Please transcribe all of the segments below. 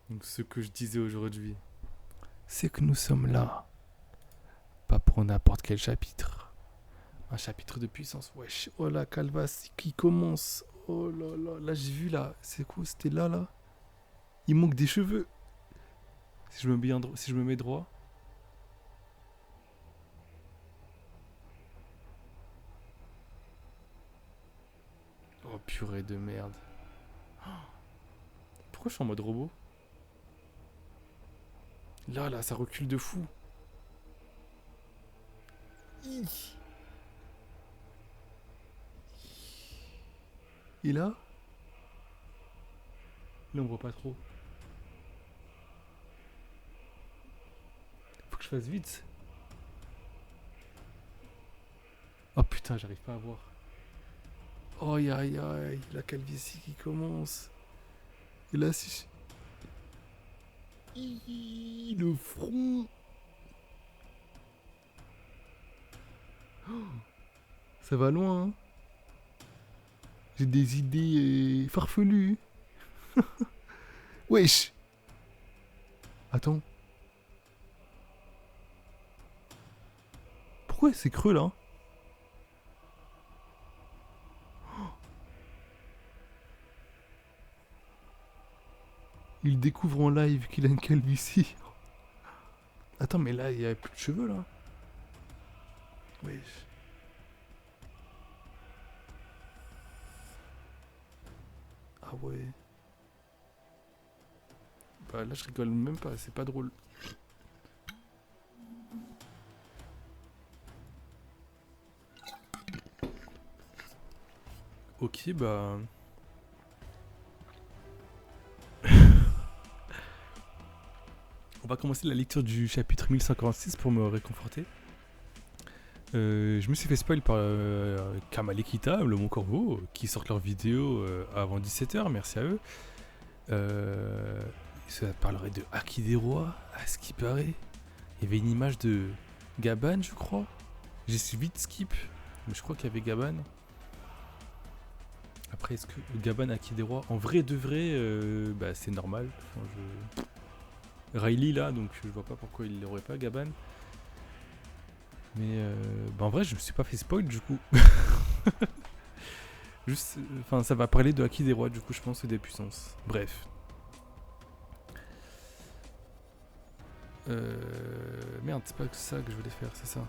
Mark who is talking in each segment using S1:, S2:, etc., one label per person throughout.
S1: Donc ce que je disais aujourd'hui, c'est que nous sommes là, pas pour n'importe quel chapitre. Un chapitre de puissance. Wesh, oh la calvasse qui commence. Oh là là, là j'ai vu là. C'est quoi? C'était là là. Il manque des cheveux. Si je me mets, si je me mets droit. Oh purée de merde. Pourquoi je suis en mode robot? Là là, ça recule de fou. Et là? Là on voit pas trop. Faut que je fasse vite. Oh putain, j'arrive pas à voir. Oh aïe aïe aïe, la calvitie qui commence. Et là, si le front. Ça va loin, hein. J'ai des idées farfelues. Wesh. Attends. Pourquoi c'est creux là? Il découvre en live qu'il a une calvitie. Attends, mais là, il y a plus de cheveux là. Wesh. Ah ouais. Bah là, je rigole même pas, c'est pas drôle. Ok, bah. On va commencer la lecture du chapitre 1146 pour me réconforter. Je me suis fait spoil par Kamal Équitable, mon corbeau, qui sortent leurs vidéos avant 17h, merci à eux. Ça parlerait de Haki des Rois, à ce qui paraît. Il y avait une image de Gaban, je crois. J'ai su vite skip, mais je crois qu'il y avait Gaban. Après, est-ce que Gaban Haki des Rois, en vrai de vrai, bah, c'est normal. Enfin, Riley là, donc je vois pas pourquoi il l'aurait pas, Gaban. Mais bah en vrai, je me suis pas fait spoil du coup. Juste, enfin, ça va parler de Haki des Rois, du coup, je pense, et des puissances. Bref. Merde, c'est pas ça que je voulais faire, c'est ça.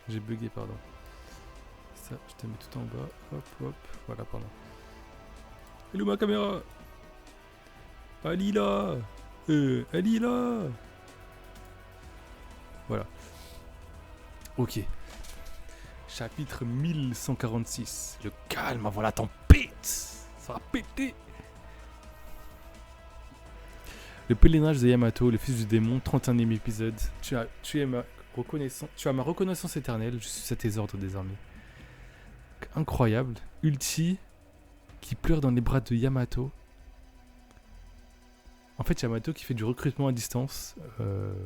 S1: J'ai bugué, pardon. Ça, je te mets tout en bas. Hop, hop. Voilà, pardon. Hello ma caméra. Ali là. Ali là. Voilà. Ok. Chapitre 1146. Le calme avant la tempête. Ça va péter. Le pèlerinage de Yamato, le fils du démon, 31e épisode. Tu as ma reconnaissance éternelle. Je suis à tes ordres désormais. Incroyable. Ulti qui pleure dans les bras de Yamato. En fait, Yamato qui fait du recrutement à distance.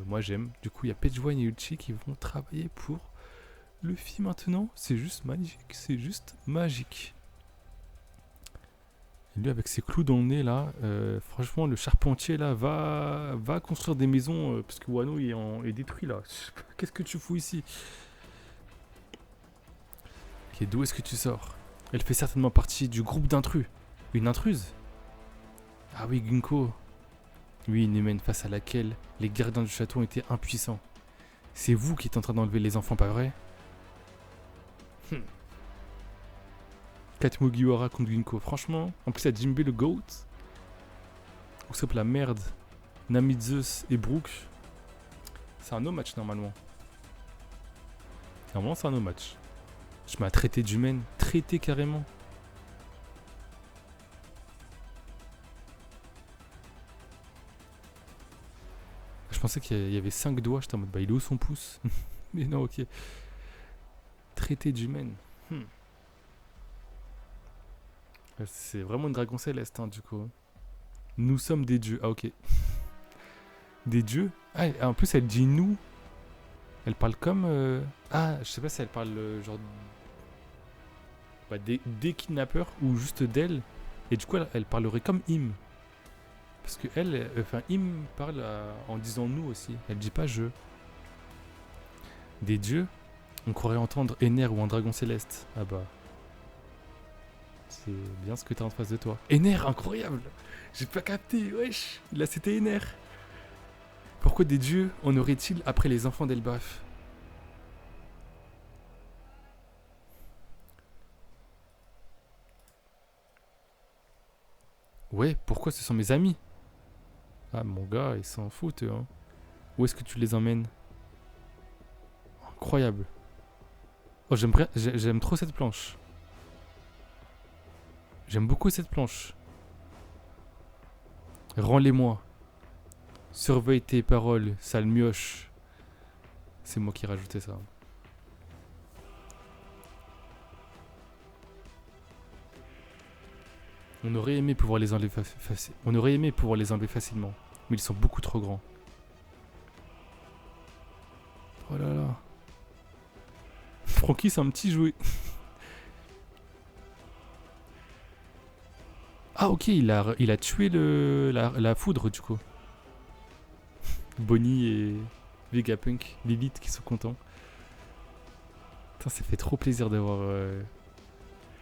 S1: Moi, j'aime. Du coup, il y a Page One et Ulti qui vont travailler pour Luffy maintenant. C'est juste magique. C'est juste magique. Et lui, avec ses clous dans le nez, là, franchement, le charpentier, là, va construire des maisons parce que Wano est détruit, là. Qu'est-ce que tu fous ici? Ok, d'où est-ce que tu sors? Elle fait certainement partie du groupe d'intrus. Une intruse? Ah oui, Ginko. Oui, une humaine face à laquelle les gardiens du château étaient impuissants. C'est vous qui êtes en train d'enlever les enfants, pas vrai? Kat Mugiwara contre Ginko. Franchement, en plus, il y a Jinbe le GOAT. Ou ça la merde. Namizeus et Brook. C'est un no match normalement. Normalement, c'est un no match. Je m'ai traité d'humaine. Traité carrément. Je pensais qu'il y avait 5 doigts. J'étais en mode, bah, il est où son pouce? Mais non, ok. Traité d'humaine. C'est vraiment une dragon céleste, hein, du coup. Nous sommes des dieux. Ah, ok. Des dieux? Ah, en plus, elle dit nous. Elle parle comme. Ah, je sais pas si elle parle genre. Bah, des kidnappeurs ou juste d'elle. Et du coup, elle parlerait comme him. Parce que elle, enfin, il me parle en disant nous aussi. Elle dit pas je. Des dieux, on croirait entendre Ener ou un dragon céleste. Ah bah. C'est bien ce que t'as en face de toi. Ener, incroyable! J'ai pas capté, wesh! Là, c'était Ener. Pourquoi des dieux en aurait-il après les enfants d'Elbaf? Ouais, pourquoi ce sont mes amis? Ah, mon gars, ils s'en foutent, eux, hein. Où est-ce que tu les emmènes? Incroyable. Oh, j'aime trop cette planche. J'aime beaucoup cette planche. Rends-les-moi. Surveille tes paroles, sale mioche. C'est moi qui ai rajouté ça. On aurait aimé pouvoir les enlever facilement, mais ils sont beaucoup trop grands. Oh là là. Francky, c'est un petit jouet. Ah ok, il a tué la foudre du coup. Bonnie et Vegapunk, Lilith qui sont contents. Putain, ça fait trop plaisir de voir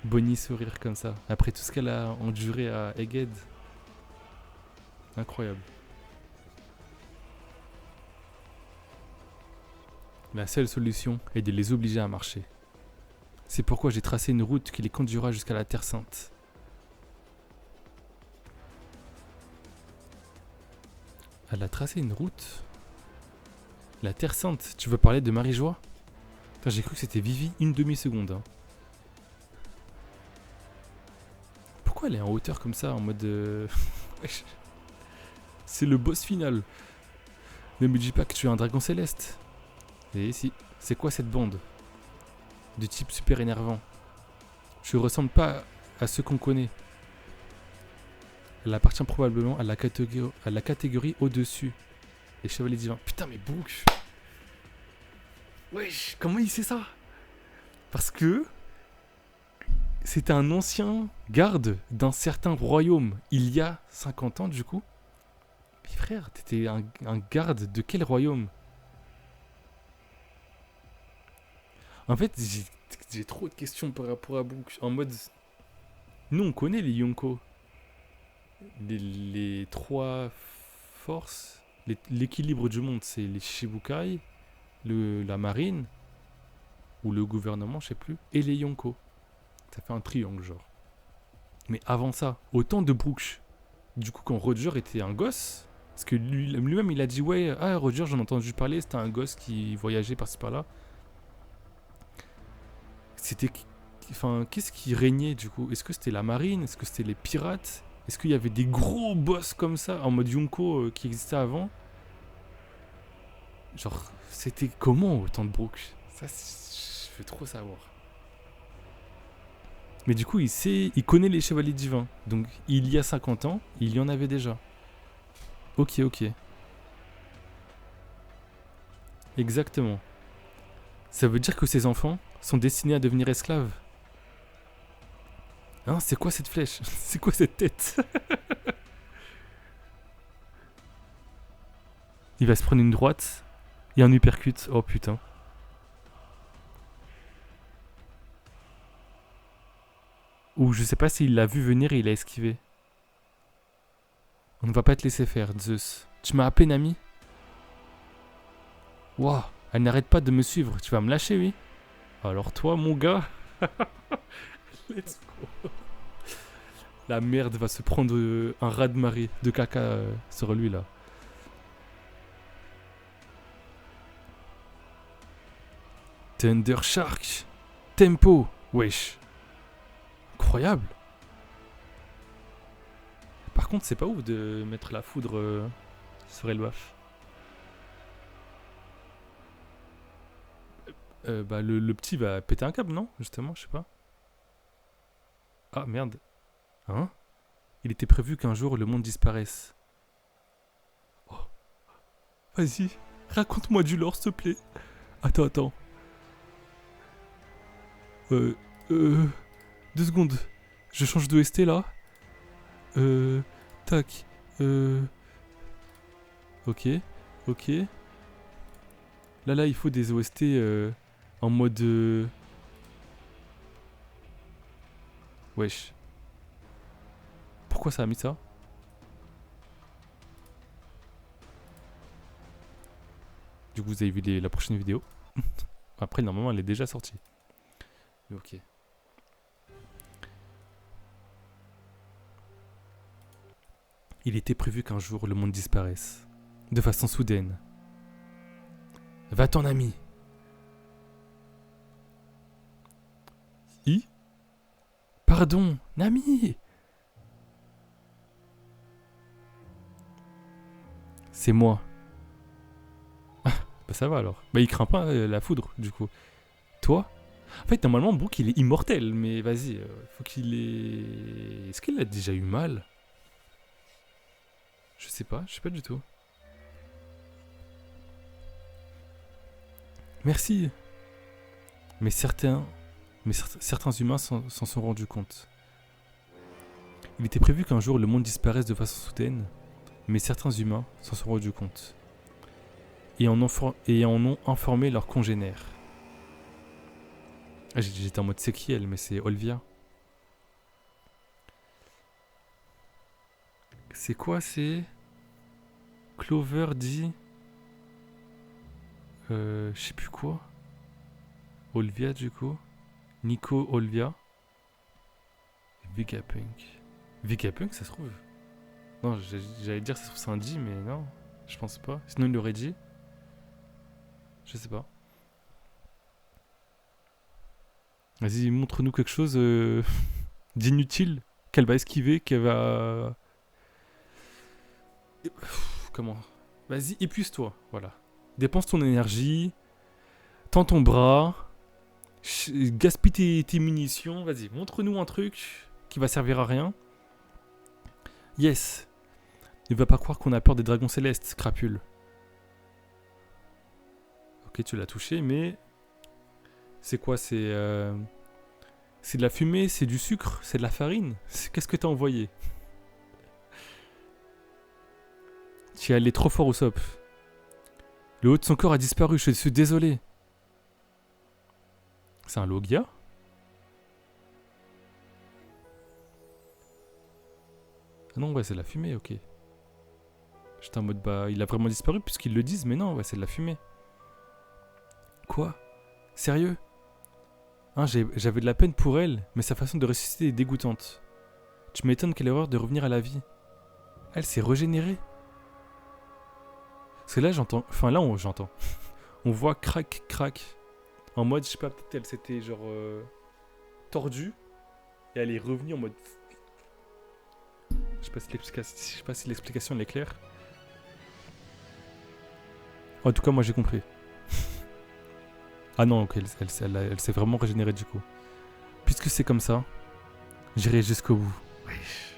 S1: Bonnie sourire comme ça. Après tout ce qu'elle a enduré à Egghead. Incroyable. La seule solution est de les obliger à marcher. C'est pourquoi j'ai tracé une route qui les conduira jusqu'à la Terre Sainte. Elle a tracé une route. La Terre Sainte, tu veux parler de Marie-Joie? Putain, j'ai cru que c'était Vivi une demi-seconde. Hein. Pourquoi elle est en hauteur comme ça, en mode... C'est le boss final. Ne me dis pas que tu es un dragon céleste. Et si, c'est quoi cette bande? De type super énervant. Je ressemble pas à ceux qu'on connaît. Elle appartient probablement à la catégorie au-dessus. Les chevaliers divins. Putain, mais Book. Wesh, comment il sait ça? Parce que c'était un ancien garde d'un certain royaume. Il y a 50 ans, du coup. Mais frère, t'étais un garde de quel royaume? En fait, j'ai trop de questions par rapport à Book. En mode... Nous, on connaît les Yonko. Les trois forces, l'équilibre du monde, c'est les Shibukai, la marine, ou le gouvernement, je sais plus, et les Yonko. Ça fait un triangle, genre. Mais avant ça, autant de Brooks. Du coup, quand Roger était un gosse, parce que lui-même, il a dit, ouais, ah, Roger, j'en ai entendu parler, c'était un gosse qui voyageait par-ci par-là. C'était... Enfin, qu'est-ce qui régnait, du coup? Est-ce que c'était la marine? Est-ce que c'était les pirates? Est-ce qu'il y avait des gros boss comme ça, en mode Yonko, qui existaient avant? Genre, c'était comment autant de Brooks? Ça, je veux trop savoir. Mais du coup, il connaît les chevaliers divins. Donc, il y a 50 ans, il y en avait déjà. Ok. Exactement. Ça veut dire que ces enfants sont destinés à devenir esclaves. Hein, c'est quoi cette flèche? C'est quoi cette tête? Il va se prendre une droite et un uppercut. Oh putain. Ou je sais pas s'il l'a vu venir et il a esquivé. On ne va pas te laisser faire, Zeus. Tu m'as appelé Nami? Waouh, elle n'arrête pas de me suivre. Tu vas me lâcher, oui? Alors toi, mon gars... Let's go. La merde va se prendre un raz-de-marée de caca sur lui, là. Thunder Shark. Tempo. Wesh. Incroyable. Par contre, c'est pas ouf de mettre la foudre sur Elbaf. Bah, le petit va péter un câble, non? Justement, je sais pas. Ah, merde. Hein? Il était prévu qu'un jour le monde disparaisse. Oh. Vas-y, raconte-moi du lore, s'il te plaît. Attends. 2 secondes. Je change de ST là. Tac. Ok, ok. Là, il faut des OST en mode... Wesh. Pourquoi ça a mis ça? Du coup, vous avez vu la prochaine vidéo. Après, normalement, elle est déjà sortie. Mais ok. Il était prévu qu'un jour, le monde disparaisse. De façon soudaine. Va ton ami. Pardon, Nami. C'est moi. Ah, bah ça va alors. Bah il craint pas la foudre, du coup. Toi? En fait, normalement, Brook, il est immortel, mais vas-y, faut qu'il ait... Est-ce qu'il a déjà eu mal? Je sais pas du tout. Merci. Mais certains humains s'en sont rendus compte. Il était prévu qu'un jour le monde disparaisse de façon soudaine, mais certains humains s'en sont rendus compte et en ont informé leurs congénères. Ah, j'étais en mode c'est qui elle, mais c'est Olvia. C'est quoi, c'est... Clover dit... je sais plus quoi. Olvia du coup. Nico Olvia. Vegapunk. Vegapunk ça se trouve. Non, j'allais dire ça se trouve c'est un G, mais non. Je pense pas. Sinon il l'aurait dit. Je sais pas. Vas-y, montre-nous quelque chose d'inutile. Qu'elle va esquiver, qu'elle va... Comment? Vas-y, épuise-toi, voilà. Dépense ton énergie. Tends ton bras. Gaspille tes munitions. Vas-y, montre-nous un truc qui va servir à rien. Yes. Ne va pas croire qu'on a peur des dragons célestes, crapule. Ok, tu l'as touché, mais... C'est quoi? C'est de la fumée, c'est du sucre, c'est de la farine. Qu'est-ce que t'as envoyé? Tu es allé trop fort au sop. Le haut de son corps a disparu, je suis désolé. C'est un Logia? Ah non, ouais, c'est de la fumée, ok. J'étais en mode, bah, il a vraiment disparu puisqu'ils le disent, mais non, ouais, c'est de la fumée. Quoi? Sérieux? Hein, j'avais de la peine pour elle, mais sa façon de ressusciter est dégoûtante. Tu m'étonnes quelle erreur de revenir à la vie. Elle s'est régénérée. Parce que là, j'entends... Enfin, là, j'entends. On voit crac, crac. En mode, je sais pas, peut-être elle s'était genre... tordue. Et elle est revenue en mode... Je sais pas si l'explication elle est claire. En tout cas, moi, j'ai compris. Ah non, ok, elle s'est vraiment régénérée du coup. Puisque c'est comme ça, j'irai jusqu'au bout. Wesh.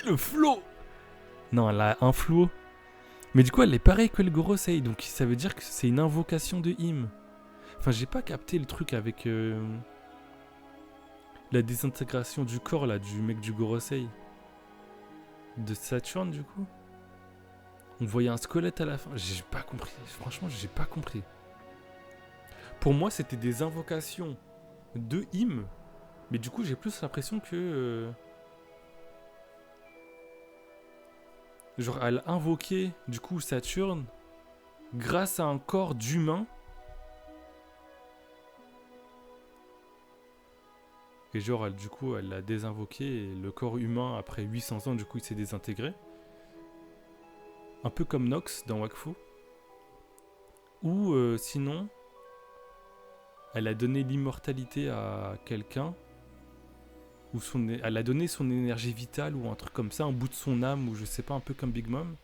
S1: Le flow. Non, elle a un flow. Mais du coup, elle est pareille que le Gorosei. Donc ça veut dire que c'est une invocation de him. Enfin, j'ai pas capté le truc avec la désintégration du corps là, du mec du Gorosei. De Saturne du coup. On voyait un squelette à la fin. J'ai pas compris. Franchement, j'ai pas compris. Pour moi, c'était des invocations de him. Mais du coup, j'ai plus l'impression que... genre, elle invoquait du coup Saturne grâce à un corps d'humain. Et genre, du coup, elle l'a désinvoqué. Et le corps humain, après 800 ans, du coup, il s'est désintégré. Un peu comme Nox dans Wakfu. Ou sinon, elle a donné l'immortalité à quelqu'un. Ou elle a donné son énergie vitale ou un truc comme ça, un bout de son âme, ou je sais pas, un peu comme Big Mom.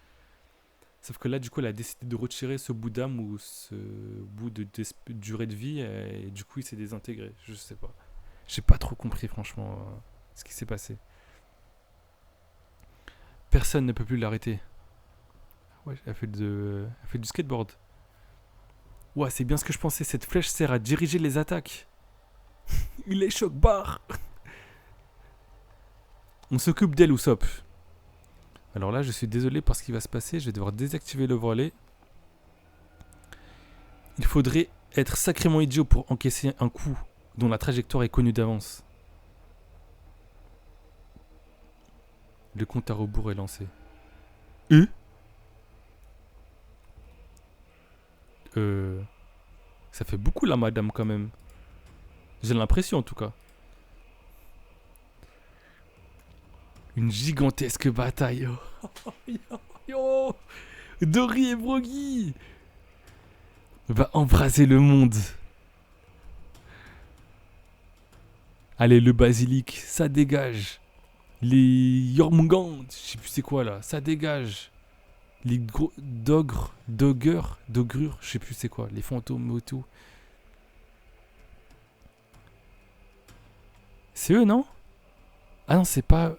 S1: Sauf que là, du coup, elle a décidé de retirer ce bout d'âme ou ce bout de durée de vie, et du coup, il s'est désintégré. Je sais pas. J'ai pas trop compris, franchement, ce qui s'est passé. Personne ne peut plus l'arrêter. Ouais, elle fait du skateboard. Ouais, c'est bien ce que je pensais. Cette flèche sert à diriger les attaques. Il est choc barre. On s'occupe d'elle, Usopp. Alors là, je suis désolé pour ce qui va se passer. Je vais devoir désactiver le volet. Il faudrait être sacrément idiot pour encaisser un coup dont la trajectoire est connue d'avance. Le compte à rebours est lancé. Ça fait beaucoup là, madame, quand même. J'ai l'impression, en tout cas. Une gigantesque bataille. Yo, Dory et Brogy va embraser le monde. Allez, le basilic, ça dégage. Les Yormungand, je sais plus c'est quoi là, ça dégage. Les gros dogres, dogrures, je sais plus c'est quoi, les fantômes et tout. C'est eux, non? Ah non, c'est pas...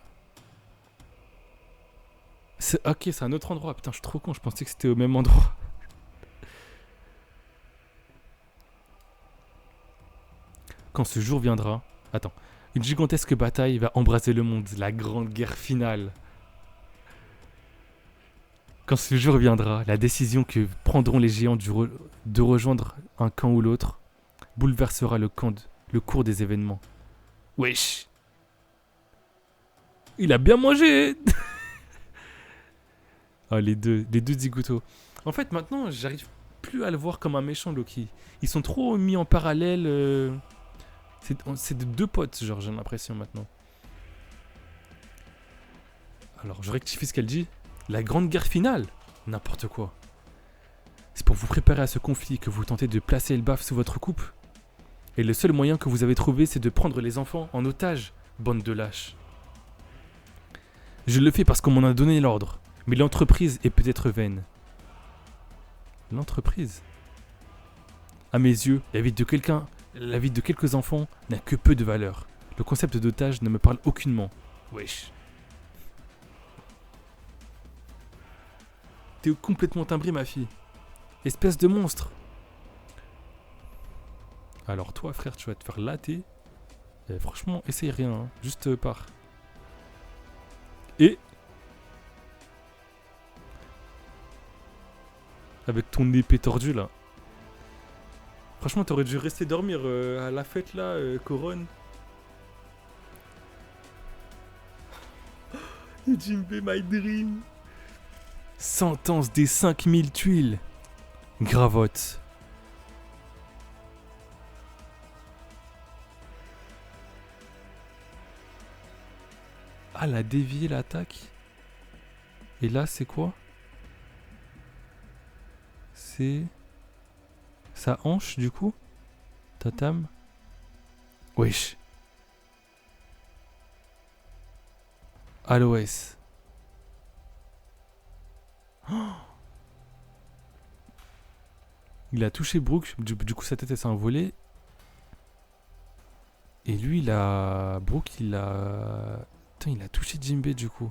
S1: Ok, c'est un autre endroit. Putain, je suis trop con, je pensais que c'était au même endroit. Quand ce jour viendra... Attends. Une gigantesque bataille va embraser le monde. La grande guerre finale. Quand ce jour viendra, la décision que prendront les géants de rejoindre un camp ou l'autre bouleversera le cours des événements. Wesh. Il a bien mangé. Ah, les deux Ziguto. En fait, maintenant, j'arrive plus à le voir comme un méchant, Loki. Ils sont trop mis en parallèle. C'est de deux potes, genre, j'ai l'impression maintenant. Alors, je rectifie ce qu'elle dit. La grande guerre finale. N'importe quoi. C'est pour vous préparer à ce conflit que vous tentez de placer Elbaf sous votre coupe. Et le seul moyen que vous avez trouvé, c'est de prendre les enfants en otage, bande de lâches. Je le fais parce qu'on m'en a donné l'ordre. Mais l'entreprise est peut-être vaine. L'entreprise? À mes yeux, la vie de quelques enfants n'a que peu de valeur. Le concept d'otage ne me parle aucunement. Wesh. T'es complètement timbré, ma fille. Espèce de monstre. Alors toi, frère, tu vas te faire latter. Franchement, essaye rien. Hein. Juste pars. Et... avec ton épée tordue, là. Franchement, t'aurais dû rester dormir à la fête, là, Couronne. Jinbei, my dream. Sentence des 5000 tuiles. Gravotte. Ah, elle a dévié l'attaque. Et là, c'est quoi? C'est... sa hanche, du coup? Tatam. Wesh. Aloès. Oh, il a touché Brook. Du coup, sa tête, elle s'est envolée. Et lui, il a... Brook, il a... Putain, il a touché Jinbei, du coup.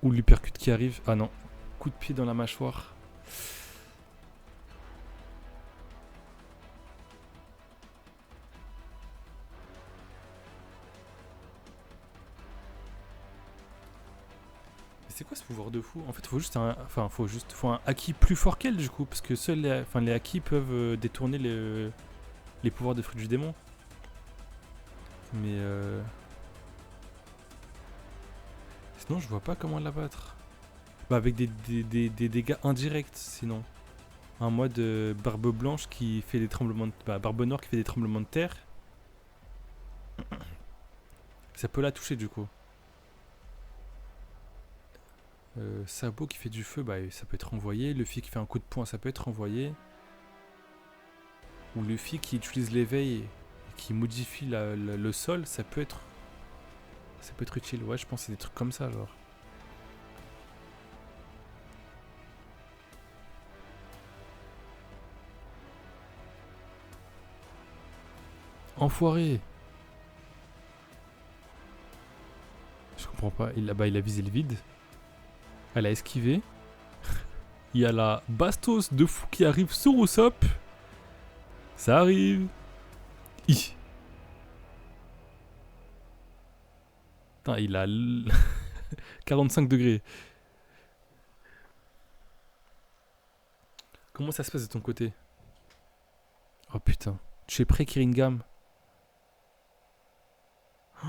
S1: Ou l'uppercut qui arrive. Ah non. Coup de pied dans la mâchoire. C'est quoi ce pouvoir de fou? En fait, faut un haki plus fort qu'elle, du coup, parce que seuls les hakis peuvent détourner les pouvoirs de fruits du démon. Mais sinon, je vois pas comment l'abattre. Bah, avec des dégâts indirects, sinon. Un mode barbe blanche qui fait des tremblements de... Bah, barbe noire qui fait des tremblements de terre. Ça peut la toucher, du coup. Sabot qui fait du feu, bah, ça peut être envoyé. Luffy qui fait un coup de poing, ça peut être envoyé. Ou Luffy qui utilise l'éveil et qui modifie le sol, ça peut être utile. Ouais, je pense que c'est des trucs comme ça, genre. Enfoiré. Je comprends pas. Il a visé le vide. Elle a esquivé. Il y a la bastos de fou qui arrive sur Usopp. Ça arrive. Hi. Putain, il a 45 degrés. Comment ça se passe de ton côté? Oh putain. Tu es prêt, Kiringam? Oh,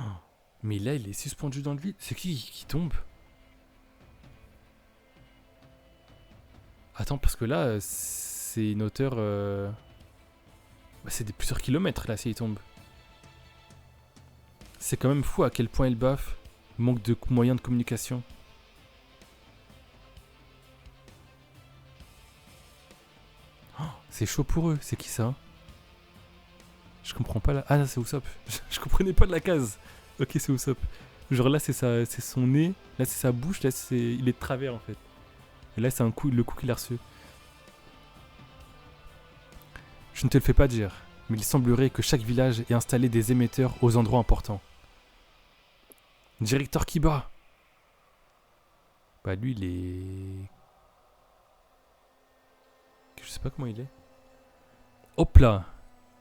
S1: mais là, il est suspendu dans le vide. C'est qui tombe? Attends, parce que là, c'est une hauteur... Bah, c'est des plusieurs kilomètres, là, s'il tombe. C'est quand même fou à quel point il baffe. Manque de moyens de communication. Oh, c'est chaud pour eux. C'est qui ça? Je comprends pas là. Ah, là, c'est Usopp. Je comprenais pas de la case. Ok, c'est Usopp. Genre là, c'est son nez. Là, c'est sa bouche. Là, il est de travers en fait. Et là, c'est le coup qu'il a reçu. Je ne te le fais pas dire, mais il semblerait que chaque village ait installé des émetteurs aux endroits importants. Directeur Kiba. Bah lui, il est... Je sais pas comment il est. Hop là.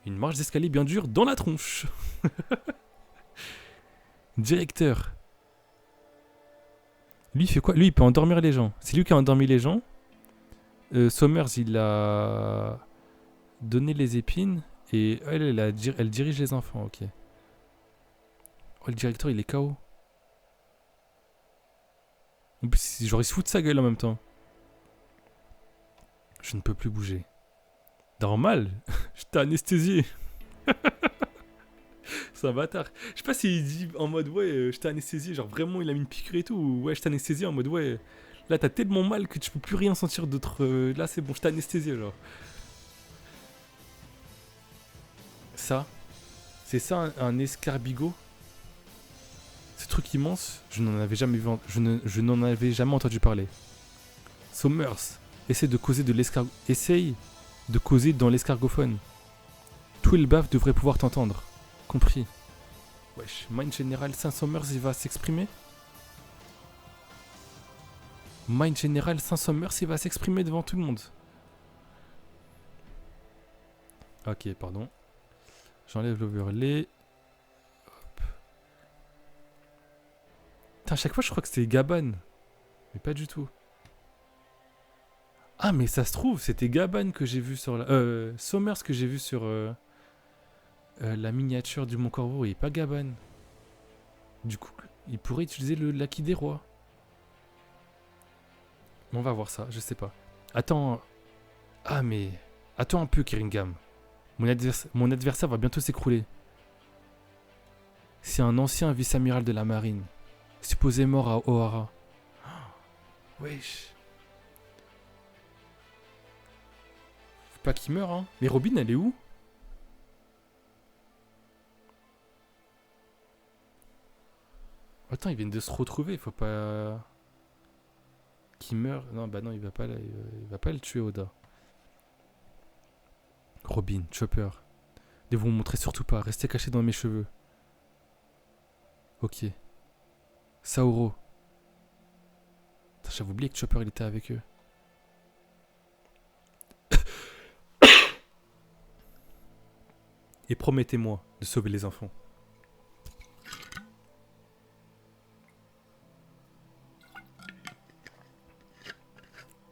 S1: Une marche d'escalier bien dure dans la tronche. Directeur. Lui, il fait quoi? Lui, il peut endormir les gens. C'est lui qui a endormi les gens. Sommers, il a donné les épines. Et elle dirige les enfants, ok. Oh, le directeur, il est KO. En plus, genre, il se fout de sa gueule en même temps. Je ne peux plus bouger. Normal. Je t'ai anesthésié. C'est un bâtard. Je sais pas s'il dit en mode ouais, je t'ai anesthésié, genre vraiment il a mis une piqûre et tout, ou ouais, je t'ai anesthésié en mode ouais, là t'as tellement mal que tu peux plus rien sentir d'autre. Là c'est bon, je t'ai anesthésié, genre. Ça, c'est ça un escarbigot? Ce truc immense, je n'en avais jamais vu, je n'en avais jamais entendu parler. Sommers, essaye de causer dans l'escargophone. Tout le baf devrait pouvoir t'entendre. Compris. Wesh, Mind General Saint-Sommers, il va s'exprimer? Mind General Saint-Sommers, il va s'exprimer devant tout le monde. Ok, pardon. J'enlève l'overlay. Hop. Putain, à chaque fois, je crois que c'était Gaban. Mais pas du tout. Ah, mais ça se trouve, c'était Gaban que j'ai vu sur la... Sommers que j'ai vu sur la miniature du Mont Corvo et pas Gaban. Du coup, il pourrait utiliser le Laki des Rois. On va voir ça, je sais pas. Attends. Ah, mais... Attends un peu, Kiringam. Mon adversaire va bientôt s'écrouler. C'est un ancien vice-amiral de la marine, supposé mort à Ohara. Wesh. Faut pas qu'il meure, hein. Mais Robin, elle est où? Attends, ils viennent de se retrouver, faut pas... Qu'il meure. Non, bah non, il va pas le tuer, Oda. Robin, Chopper. Ne vous montrer surtout pas, restez cachés dans mes cheveux. Ok. Saoro. J'avais oublié que Chopper il était avec eux. Et promettez-moi de sauver les enfants.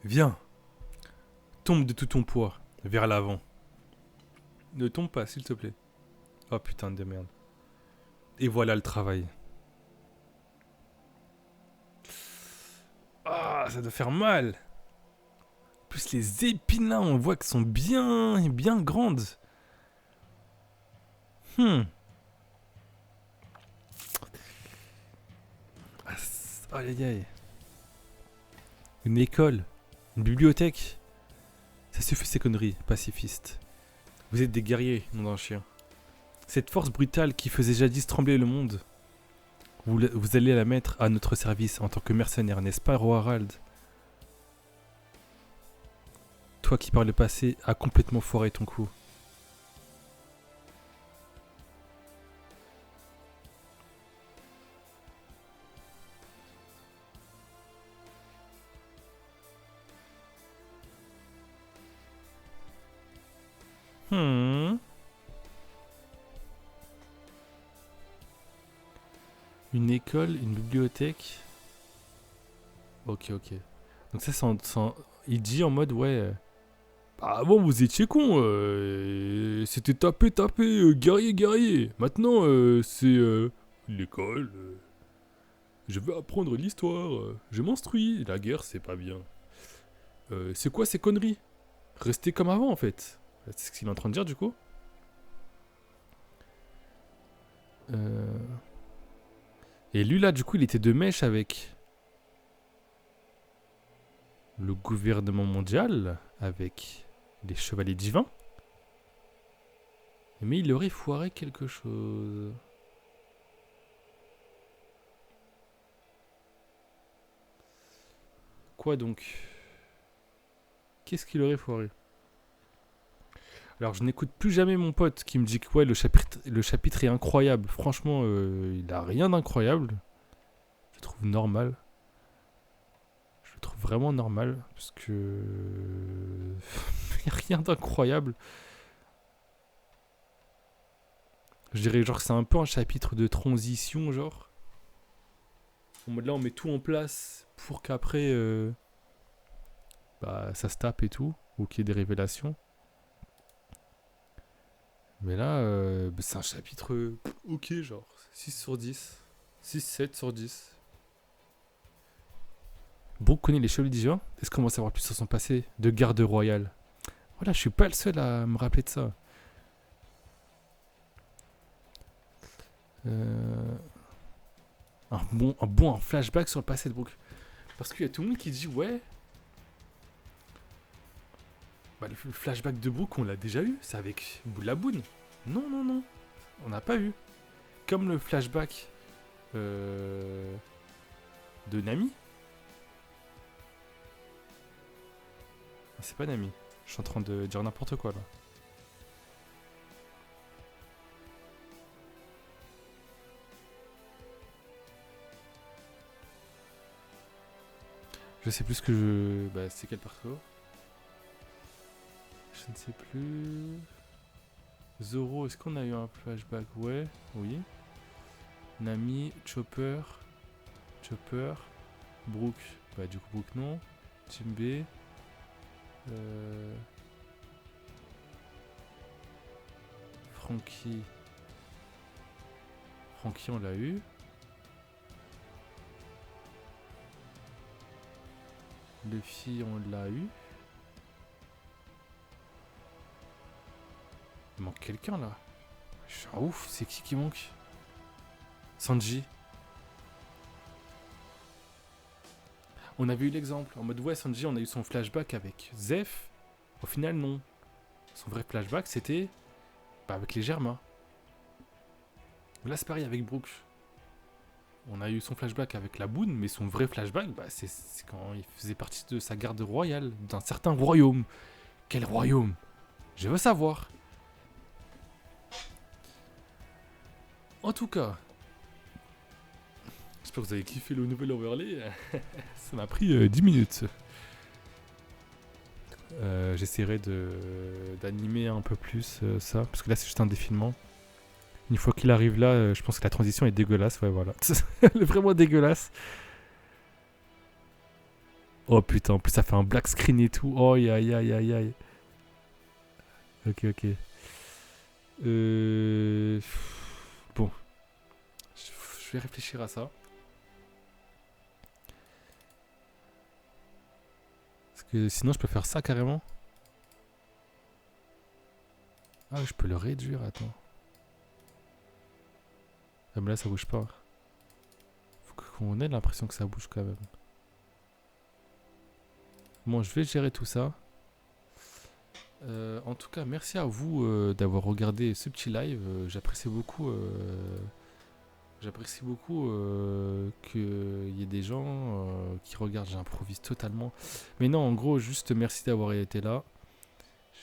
S1: Viens. Tombe de tout ton poids vers l'avant. Ne tombe pas, s'il te plaît. Oh putain de merde. Et voilà le travail. Ah, ça doit faire mal. En plus, les épines là, on voit qu'elles sont bien grandes. Aïe aïe aïe. Une école. Une bibliothèque. Ça suffit ces conneries, pacifistes. Vous êtes des guerriers, nom d'un chien. Cette force brutale qui faisait jadis trembler le monde, vous allez la mettre à notre service en tant que mercenaire, n'est-ce pas, Roi Harald? Toi qui par le passé as complètement foiré ton coup. Une école, une bibliothèque. Ok. Donc ça, il dit en mode, ouais... Bah avant, vous étiez con. C'était taper, guerrier. Maintenant, c'est l'école. Je veux apprendre l'histoire. Je m'instruis. La guerre, c'est pas bien. C'est quoi ces conneries? Restez comme avant, en fait. C'est ce qu'il est en train de dire, du coup. Et lui, là, du coup, il était de mèche avec le gouvernement mondial, avec les chevaliers divins. Mais il aurait foiré quelque chose. Quoi donc? Qu'est-ce qu'il aurait foiré? Alors, je n'écoute plus jamais mon pote qui me dit que ouais, le chapitre est incroyable. Franchement, il a rien d'incroyable. Je le trouve normal. Je le trouve vraiment normal. Parce que... il n'y a rien d'incroyable. Je dirais genre que c'est un peu un chapitre de transition, genre. En mode là, on met tout en place pour qu'après, ça se tape et tout. Ou qu'il y ait des révélations. Mais là, c'est un chapitre ok, genre 6 sur 10. 6-7 sur 10. Brooke connaît les chevaliers divins. Est-ce qu'on va savoir plus sur son passé de garde royale? Voilà, je suis pas le seul à me rappeler de ça. Un flashback sur le passé de Brooke. Parce qu'il y a tout le monde qui dit ouais. Le flashback de Brooke, on l'a déjà eu. C'est avec Laboon. Non. On n'a pas eu. Comme le flashback de Nami. C'est pas Nami. Je suis en train de dire n'importe quoi là. Je sais plus ce que je... c'est quel perso? Je ne sais plus... Zoro, est-ce qu'on a eu un flashback? Ouais, oui. Nami, Chopper, Brooke. Du coup Brooke non. Jinbe. Frankie, on l'a eu. Luffy, on l'a eu. Il manque quelqu'un là. Je suis un ouf, c'est qui manque? Sanji. On avait eu l'exemple. En mode ouais, Sanji, on a eu son flashback avec Zeph. Au final, non. Son vrai flashback, c'était avec les Germains. Là, c'est pareil avec Brooke. On a eu son flashback avec la Boone, mais son vrai flashback, c'est quand il faisait partie de sa garde royale, d'un certain royaume. Quel royaume? Je veux savoir. En tout cas, j'espère que vous avez kiffé le nouvel overlay. Ça m'a pris 10 minutes. J'essaierai d'animer un peu plus ça, parce que là c'est juste un défilement. Une fois qu'il arrive là, je pense que la transition est dégueulasse. Ouais, voilà. Elle est vraiment dégueulasse. Oh putain, en plus ça fait un black screen et tout. Oh aïe. Ok. Bon. Je vais réfléchir à ça. Parce que sinon je peux faire ça carrément. Ah, je peux le réduire, attends. Ah, mais là ça bouge pas. Faut qu'on ait l'impression que ça bouge quand même. Bon, je vais gérer tout ça. En tout cas, merci à vous d'avoir regardé ce petit live. J'apprécie beaucoup qu'il y ait des gens qui regardent. J'improvise totalement. Mais non, en gros, juste merci d'avoir été là.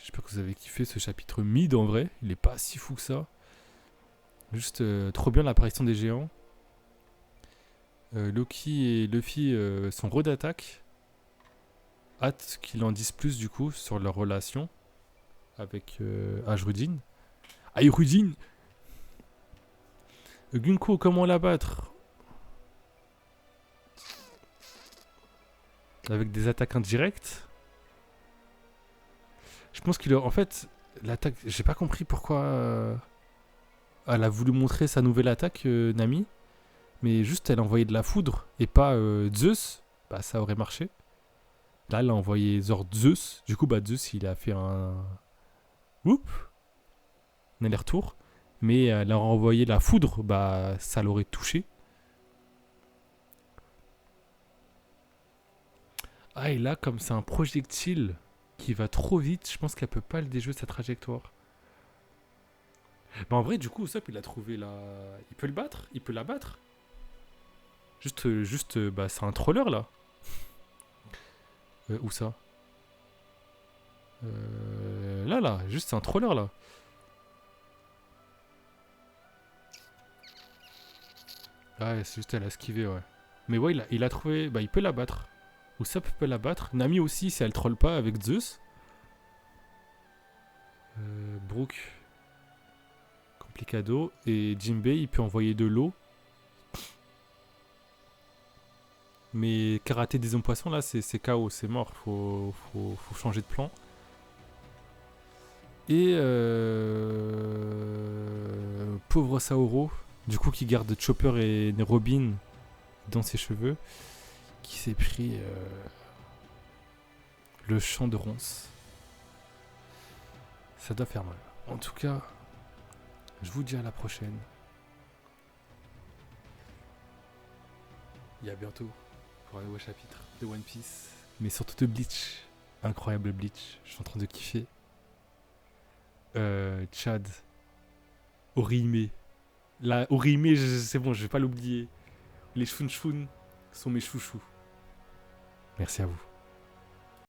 S1: J'espère que vous avez kiffé ce chapitre mid en vrai. Il est pas si fou que ça. Juste trop bien l'apparition des géants. Loki et Luffy sont re-d'attaque. Hâte qu'ils en disent plus du coup sur leur relation avec Ajrudin. Ajrudin Gunko, comment l'abattre? avec des attaques indirectes. Je pense qu'il a... En fait, l'attaque... J'ai pas compris pourquoi elle a voulu montrer sa nouvelle attaque, Nami. Mais juste, elle a envoyé de la foudre et pas Zeus. Bah, ça aurait marché. Là, elle a envoyé Zord Zeus. Du coup, bah, Zeus, il a fait un... Oup, un aller-retour. Mais elle a envoyé la foudre. Bah, ça l'aurait touché. Ah, et là, comme c'est un projectile qui va trop vite, je pense qu'elle peut pas le déjouer sa trajectoire. Bah, en vrai, du coup, Usopp, il a trouvé la... Il peut le battre. Il peut la battre. Juste bah, c'est un troller, là. Où ça là, juste c'est un troller là. Ah, ouais, c'est juste elle a esquivé, ouais. Mais ouais, il a trouvé. Bah, il peut la battre. Usopp peut la battre. Nami aussi, si elle troll pas avec Zeus. Brook. Complicado. Et Jinbei, il peut envoyer de l'eau. Mais karaté des hommes poissons, là, c'est KO, c'est mort. Faut changer de plan. Et pauvre Saoro, du coup qui garde Chopper et Robin dans ses cheveux, qui s'est pris le champ de ronces. Ça doit faire mal. En tout cas, je vous dis à la prochaine. Et à bientôt pour un nouveau chapitre de One Piece. Mais surtout de Bleach. Incroyable Bleach. Je suis en train de kiffer. Chad. Orihime. La Orihime, c'est bon, je vais pas l'oublier. Les Shun Shun sont mes chouchous. Merci à vous.